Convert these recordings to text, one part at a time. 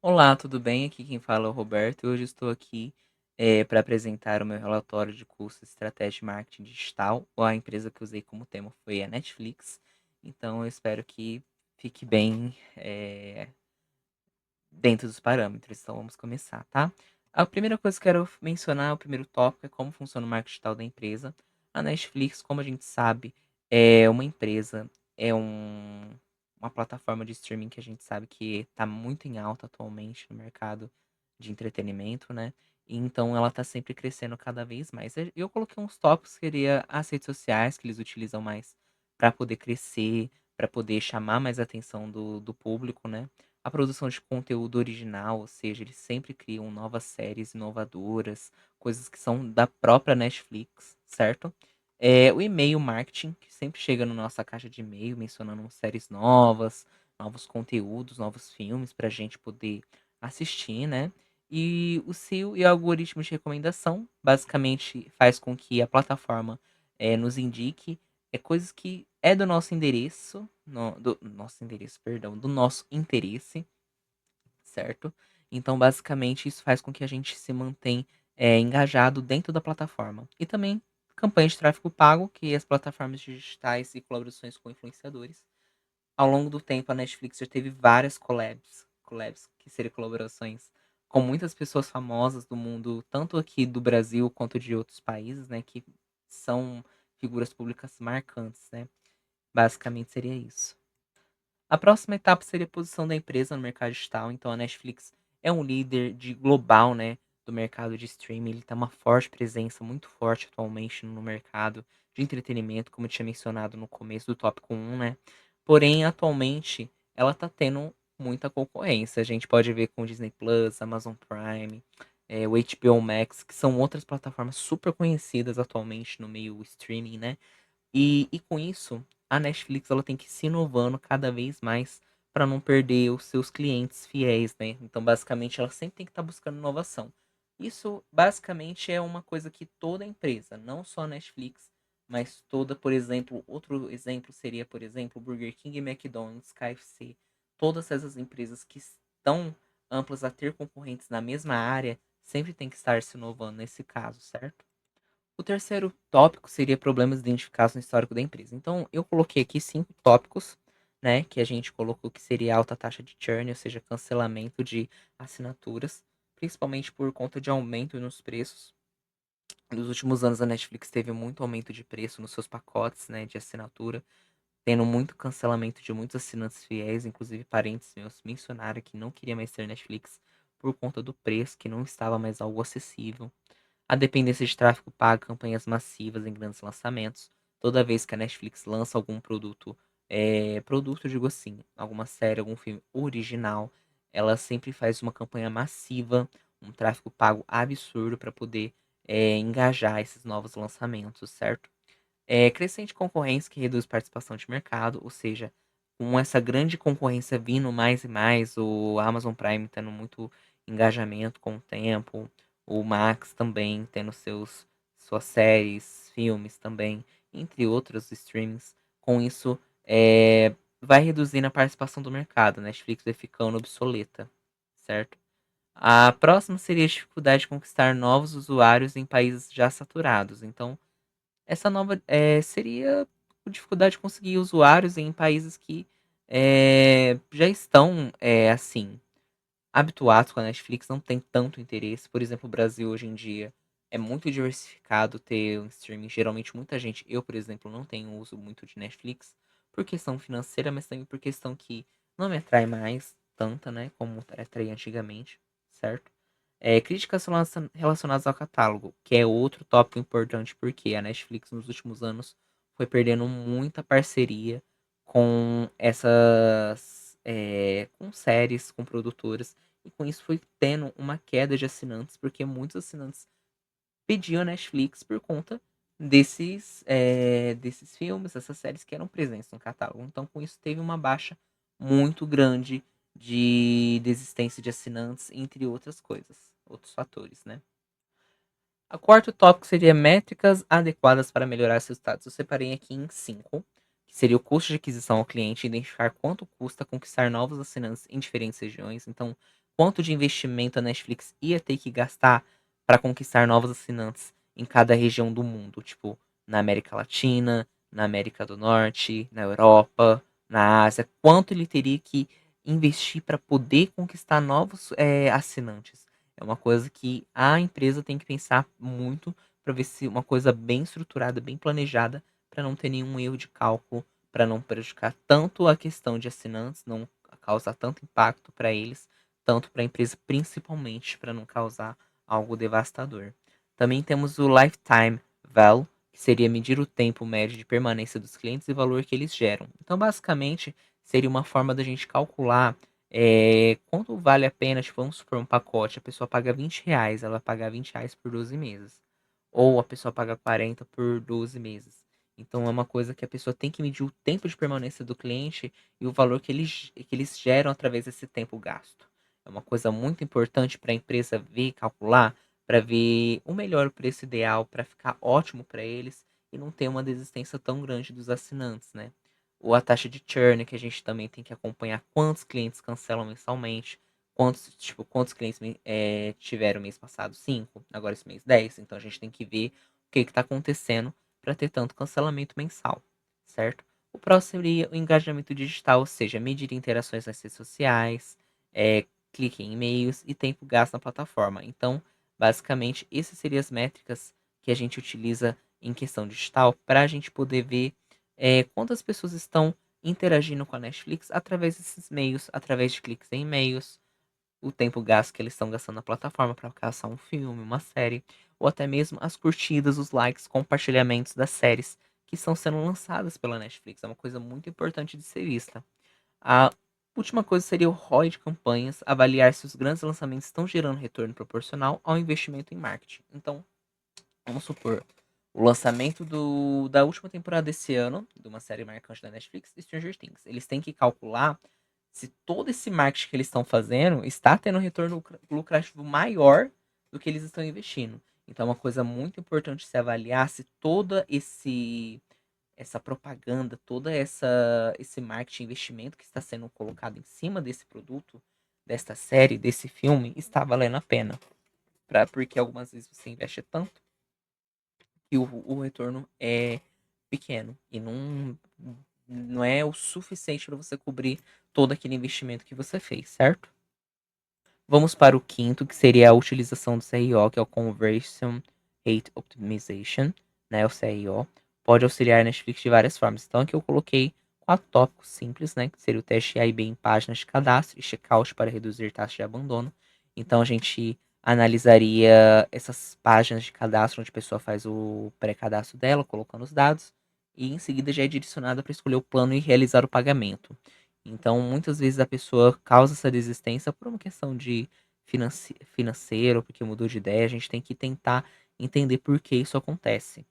Olá, tudo bem? Aqui quem fala é o Roberto e hoje estou aqui para apresentar o meu relatório de curso de Estratégia de Marketing Digital. A empresa que usei como tema foi a Netflix, então eu espero que fique bem dentro dos parâmetros. Então vamos começar, tá? A primeira coisa que eu quero mencionar, o primeiro tópico, é como funciona o marketing digital da empresa. A Netflix, como a gente sabe, é uma empresa, é uma plataforma de streaming que a gente sabe que está muito em alta atualmente no mercado de entretenimento, né? E então ela está sempre crescendo cada vez mais. Eu coloquei uns tópicos que seria as redes sociais que eles utilizam mais para poder crescer, para poder chamar mais a atenção do público, né? A produção de conteúdo original, ou seja, eles sempre criam novas séries inovadoras, coisas que são da própria Netflix, certo? O e-mail marketing, que sempre chega na nossa caixa de e-mail mencionando séries novas, novos conteúdos, novos filmes para a gente poder assistir, né? E o SEO e o algoritmo de recomendação basicamente faz com que a plataforma nos indique coisas que é do nosso endereço, do nosso endereço, perdão, do nosso interesse, certo? Então, basicamente, isso faz com que a gente se mantenha engajado dentro da plataforma. E também campanhas de tráfego pago, que as plataformas digitais e colaborações com influenciadores. Ao longo do tempo, a Netflix já teve várias collabs que seriam colaborações com muitas pessoas famosas do mundo, tanto aqui do Brasil quanto de outros países, né, que são figuras públicas marcantes, né? Basicamente seria isso. A próxima etapa seria a posição da empresa no mercado digital. Então a Netflix é um líder de global, né, do mercado de streaming. Ele tem uma forte presença, muito forte atualmente no mercado de entretenimento, como eu tinha mencionado no começo do tópico um, né? Porém, atualmente ela está tendo muita concorrência. A gente pode ver com o Disney Plus, Amazon Prime, o HBO Max, que são outras plataformas super conhecidas atualmente no meio streaming, né? E com isso, a Netflix ela tem que ir se inovando cada vez mais para não perder os seus clientes fiéis, né? Então, basicamente, ela sempre tem que estar buscando inovação. Isso, basicamente, é uma coisa que toda empresa, não só a Netflix, mas toda, por exemplo, outro exemplo seria, por exemplo, Burger King, McDonald's, KFC, todas essas empresas que estão amplas a ter concorrentes na mesma área, sempre tem que estar se inovando nesse caso, certo? O terceiro tópico seria problemas identificados no histórico da empresa. Então, eu coloquei aqui 5 tópicos, né, que a gente colocou que seria alta taxa de churn, ou seja, cancelamento de assinaturas, principalmente por conta de aumento nos preços. Nos últimos anos, a Netflix teve muito aumento de preço nos seus pacotes, né, de assinatura, tendo muito cancelamento de muitos assinantes fiéis, inclusive parentes meus mencionaram que não queria mais ter Netflix por conta do preço, que não estava mais algo acessível. A dependência de tráfego paga, campanhas massivas em grandes lançamentos. Toda vez que a Netflix lança algum produto, produto, digo assim, alguma série, algum filme original, ela sempre faz uma campanha massiva, um tráfego pago absurdo para poder engajar esses novos lançamentos, certo? Crescente concorrência que reduz participação de mercado, ou seja, com essa grande concorrência vindo mais e mais, o Amazon Prime tendo muito engajamento com o tempo, o Max também tendo suas séries, filmes também, entre outros streamings. Com isso, vai reduzindo a participação do mercado, a Netflix vai ficando obsoleta, certo? A próxima seria a dificuldade de conquistar novos usuários em países já saturados. Então, essa nova seria a dificuldade de conseguir usuários em países que já estão, assim, habituados com a Netflix, não tem tanto interesse. Por exemplo, o Brasil hoje em dia é muito diversificado ter um streaming. Geralmente, muita gente, eu, por exemplo, não tenho uso muito de Netflix por questão financeira, mas também por questão que não me atrai mais tanta, né, como atraía antigamente, certo? Críticas relacionadas ao catálogo, que é outro tópico importante, porque a Netflix nos últimos anos foi perdendo muita parceria com com séries, com produtoras, e com isso foi tendo uma queda de assinantes, porque muitos assinantes pediam a Netflix por conta desses filmes, dessas séries que eram presentes no catálogo. Então, com isso, teve uma baixa muito grande de desistência de assinantes, entre outras coisas, outros fatores, né? O quarto tópico seria métricas adequadas para melhorar seus status. Eu separei aqui em 5, que seria o custo de aquisição ao cliente, identificar quanto custa conquistar novos assinantes em diferentes regiões. Então, quanto de investimento a Netflix ia ter que gastar para conquistar novos assinantes em cada região do mundo, tipo na América Latina, na América do Norte, na Europa, na Ásia, quanto ele teria que investir para poder conquistar novos assinantes. É uma coisa que a empresa tem que pensar muito para ver se uma coisa bem estruturada, bem planejada, para não ter nenhum erro de cálculo, para não prejudicar tanto a questão de assinantes, não causar tanto impacto para eles, tanto para a empresa, principalmente para não causar algo devastador. Também temos o Lifetime Value, que seria medir o tempo médio de permanência dos clientes e o valor que eles geram. Então, basicamente, seria uma forma da gente calcular quanto vale a pena, tipo, vamos supor um pacote, a pessoa paga R$ 20, ela vai pagar R$ 20 por 12 meses. Ou a pessoa paga 40 por 12 meses. Então é uma coisa que a pessoa tem que medir o tempo de permanência do cliente e o valor que eles geram através desse tempo gasto. É uma coisa muito importante para a empresa ver, calcular, para ver o melhor preço ideal, para ficar ótimo para eles e não ter uma desistência tão grande dos assinantes, né? Ou a taxa de churn, que a gente também tem que acompanhar quantos clientes cancelam mensalmente, quantos clientes tiveram mês passado? 5, agora esse mês 10. Então a gente tem que ver o que está acontecendo para ter tanto cancelamento mensal, certo? O próximo seria o engajamento digital, ou seja, medir interações nas redes sociais, clique em e-mails e tempo gasto na plataforma. Então, basicamente, essas seriam as métricas que a gente utiliza em questão digital para a gente poder ver quantas pessoas estão interagindo com a Netflix através desses meios, através de cliques em e-mails, o tempo gasto que eles estão gastando na plataforma para caçar um filme, uma série, ou até mesmo as curtidas, os likes, compartilhamentos das séries que estão sendo lançadas pela Netflix. É uma coisa muito importante de ser vista. A última coisa seria o ROI de campanhas, avaliar se os grandes lançamentos estão gerando retorno proporcional ao investimento em marketing. Então, vamos supor, o lançamento da última temporada desse ano, de uma série marcante da Netflix, Stranger Things. Eles têm que calcular se todo esse marketing que eles estão fazendo está tendo um retorno lucrativo maior do que eles estão investindo. Então, é uma coisa muito importante se avaliar se toda essa propaganda, toda esse marketing investimento que está sendo colocado em cima desse produto, desta série, desse filme, está valendo a pena. Porque algumas vezes você investe tanto que o retorno é pequeno e não é o suficiente para você cobrir todo aquele investimento que você fez, certo? Vamos para o quinto, que seria a utilização do CRO, que é o Conversion Rate Optimization, né, o CRO. Pode auxiliar a Netflix de várias formas. Então aqui eu coloquei 4 tópicos simples, né, que seria o teste A e B em páginas de cadastro e checkout para reduzir taxa de abandono. Então a gente analisaria essas páginas de cadastro onde a pessoa faz o pré-cadastro dela, colocando os dados, e em seguida já é direcionada para escolher o plano e realizar o pagamento. Então, muitas vezes a pessoa causa essa desistência por uma questão de financeiro, porque mudou de ideia. A gente tem que tentar entender por que isso acontece.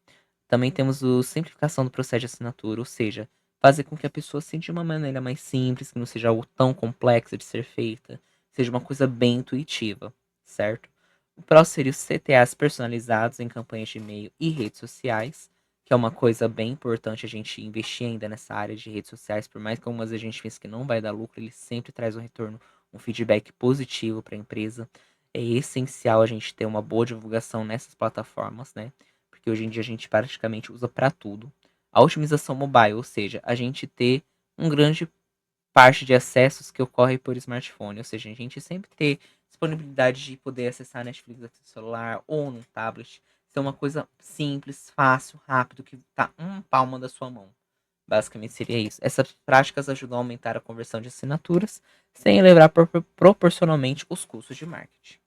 Também temos a simplificação do processo de assinatura, ou seja, fazer com que a pessoa sinta de uma maneira mais simples, que não seja algo tão complexo de ser feita, seja uma coisa bem intuitiva, certo? O próximo seria os CTAs personalizados em campanhas de e-mail e redes sociais, que é uma coisa bem importante a gente investir ainda nessa área de redes sociais, por mais que algumas vezes a gente pense que não vai dar lucro, ele sempre traz um retorno, um feedback positivo para a empresa. É essencial a gente ter uma boa divulgação nessas plataformas, né? Porque hoje em dia a gente praticamente usa para tudo. A otimização mobile, ou seja, a gente ter um grande parte de acessos que ocorre por smartphone, ou seja, a gente sempre ter disponibilidade de poder acessar a Netflix no celular ou num tablet, ser uma coisa simples, fácil, rápido, que está uma palma da sua mão. Basicamente seria isso. Essas práticas ajudam a aumentar a conversão de assinaturas, sem elevar proporcionalmente os custos de marketing.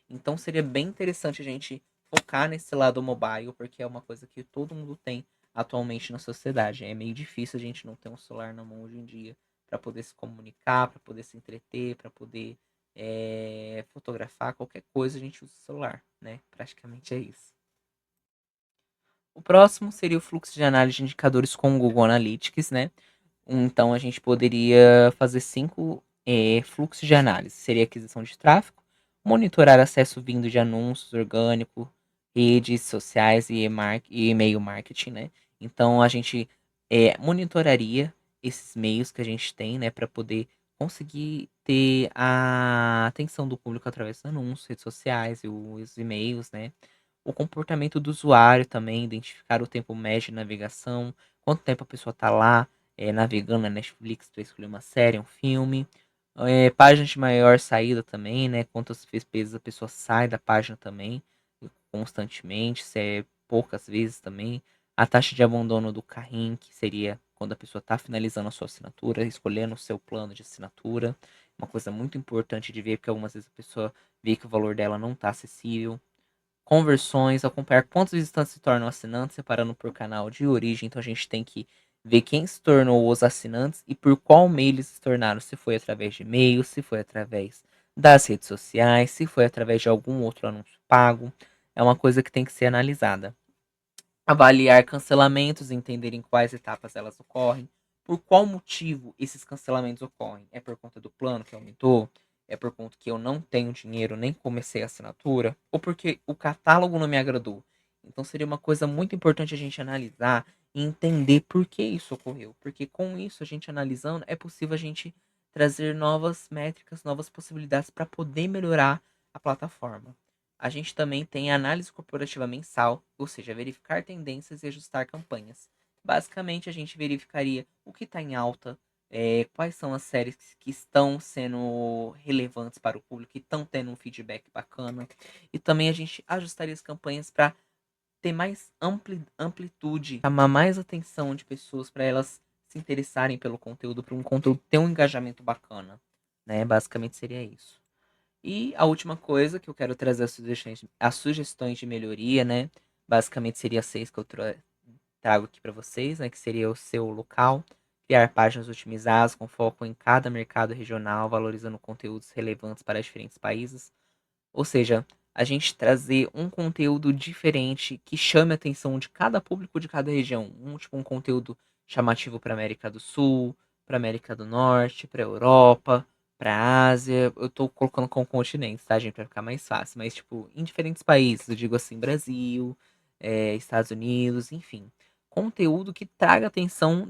Então seria bem interessante a gente focar nesse lado mobile, porque é uma coisa que todo mundo tem atualmente na sociedade. É meio difícil a gente não ter um celular na mão hoje em dia para poder se comunicar, para poder se entreter, para poder fotografar, qualquer coisa a gente usa o celular, né? Praticamente é isso. O próximo seria o fluxo de análise de indicadores com o Google Analytics, né? Então a gente poderia fazer 5 fluxos de análise. Seria aquisição de tráfego, monitorar acesso vindo de anúncios orgânicos, redes sociais e e-mail marketing, né? Então a gente monitoraria esses meios que a gente tem, né, para poder conseguir ter a atenção do público através dos anúncios, redes sociais e os e-mails, né? O comportamento do usuário também, identificar o tempo médio de navegação, quanto tempo a pessoa está lá navegando na Netflix para escolher uma série, um filme. Páginas de maior saída também, né? Quantas vezes a pessoa sai da página também, constantemente, se é poucas vezes também. A taxa de abandono do carrinho, que seria quando a pessoa está finalizando a sua assinatura, escolhendo o seu plano de assinatura. Uma coisa muito importante de ver, porque algumas vezes a pessoa vê que o valor dela não está acessível. Conversões, acompanhar quantos visitantes se tornam assinantes, separando por canal de origem. Então a gente tem que ver quem se tornou os assinantes e por qual meio eles se tornaram. Se foi através de e-mail, se foi através das redes sociais, se foi através de algum outro anúncio pago. É uma coisa que tem que ser analisada. Avaliar cancelamentos, entender em quais etapas elas ocorrem, por qual motivo esses cancelamentos ocorrem. É por conta do plano que aumentou? É por conta que eu não tenho dinheiro, nem comecei a assinatura? Ou porque o catálogo não me agradou? Então seria uma coisa muito importante a gente analisar e entender por que isso ocorreu. Porque com isso, a gente analisando, é possível a gente trazer novas métricas, novas possibilidades para poder melhorar a plataforma. A gente também tem a análise corporativa mensal, ou seja, verificar tendências e ajustar campanhas. Basicamente, a gente verificaria o que está em alta, quais são as séries que estão sendo relevantes para o público, que estão tendo um feedback bacana. E também a gente ajustaria as campanhas para ter mais amplitude, chamar mais atenção de pessoas para elas se interessarem pelo conteúdo, para um conteúdo ter um engajamento bacana. Né? Basicamente seria isso. E a última coisa que eu quero trazer as sugestões de melhoria, né? Basicamente seria 6 que eu trago aqui para vocês, né? Que seria o seu local, criar páginas otimizadas com foco em cada mercado regional, valorizando conteúdos relevantes para diferentes países. Ou seja, a gente trazer um conteúdo diferente que chame a atenção de cada público de cada região. Tipo, um conteúdo chamativo para América do Sul, para América do Norte, para Europa, para Ásia. Eu tô colocando com continentes, tá, gente, para ficar mais fácil. Mas, tipo, em diferentes países, eu digo assim, Brasil, Estados Unidos, enfim. Conteúdo que traga atenção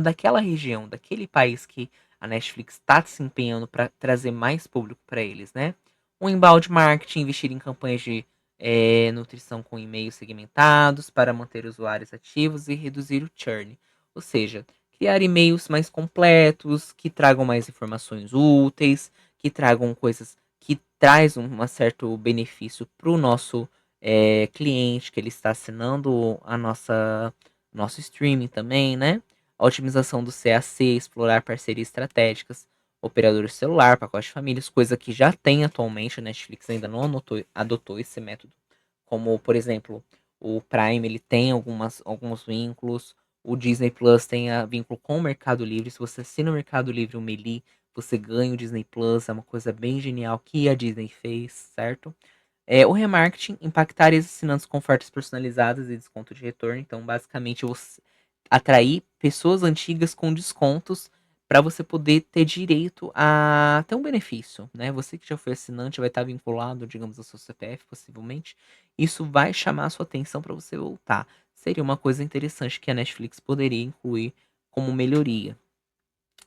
daquela região, daquele país que a Netflix está se empenhando para trazer mais público para eles, né? Um embalde marketing, investir em campanhas de nutrição com e-mails segmentados para manter usuários ativos e reduzir o churn. Ou seja, criar e-mails mais completos, que tragam mais informações úteis, que tragam coisas que traz um certo benefício para o nosso cliente, que ele está assinando a nosso streaming também, né? A otimização do CAC, explorar parcerias estratégicas operador celular, pacote de famílias, coisa que já tem atualmente, a Netflix ainda não adotou esse método. Como, por exemplo, o Prime ele tem alguns vínculos, o Disney Plus tem vínculo com o Mercado Livre. Se você assina o Mercado Livre, o Meli, você ganha o Disney Plus, é uma coisa bem genial que a Disney fez, certo? O remarketing, impactar ex-assinantes com ofertas personalizadas e desconto de retorno. Então, basicamente, você atrair pessoas antigas com descontos para você poder ter direito a ter um benefício, né? Você que já foi assinante vai estar vinculado, digamos, ao seu CPF, possivelmente. Isso vai chamar a sua atenção para você voltar. Seria uma coisa interessante que a Netflix poderia incluir como melhoria.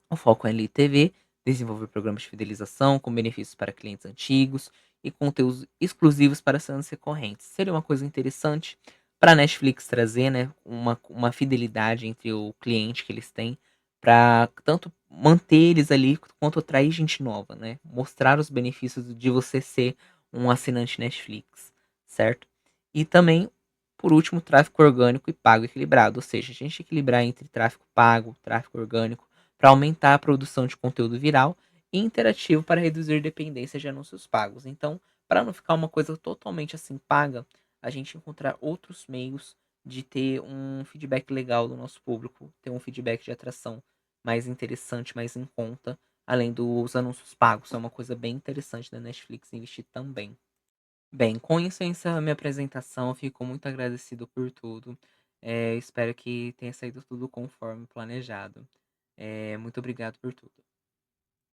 O foco é LTV, desenvolver programas de fidelização com benefícios para clientes antigos e conteúdos exclusivos para assinantes recorrentes. Seria uma coisa interessante para a Netflix trazer, né, uma fidelidade entre o cliente que eles têm para tanto manter eles ali quanto atrair gente nova, né? Mostrar os benefícios de você ser um assinante Netflix, certo? E também, por último, tráfego orgânico e pago equilibrado, ou seja, a gente equilibrar entre tráfego pago, tráfego orgânico para aumentar a produção de conteúdo viral e interativo para reduzir dependência de anúncios pagos. Então, para não ficar uma coisa totalmente assim paga, a gente encontrar outros meios de ter um feedback legal do nosso público, ter um feedback de atração mais interessante, mais em conta, além dos anúncios pagos. É uma coisa bem interessante da Netflix investir também. Bem, com isso eu encerro a minha apresentação. Fico muito agradecido por tudo. Espero que tenha saído tudo conforme planejado. Muito obrigado por tudo.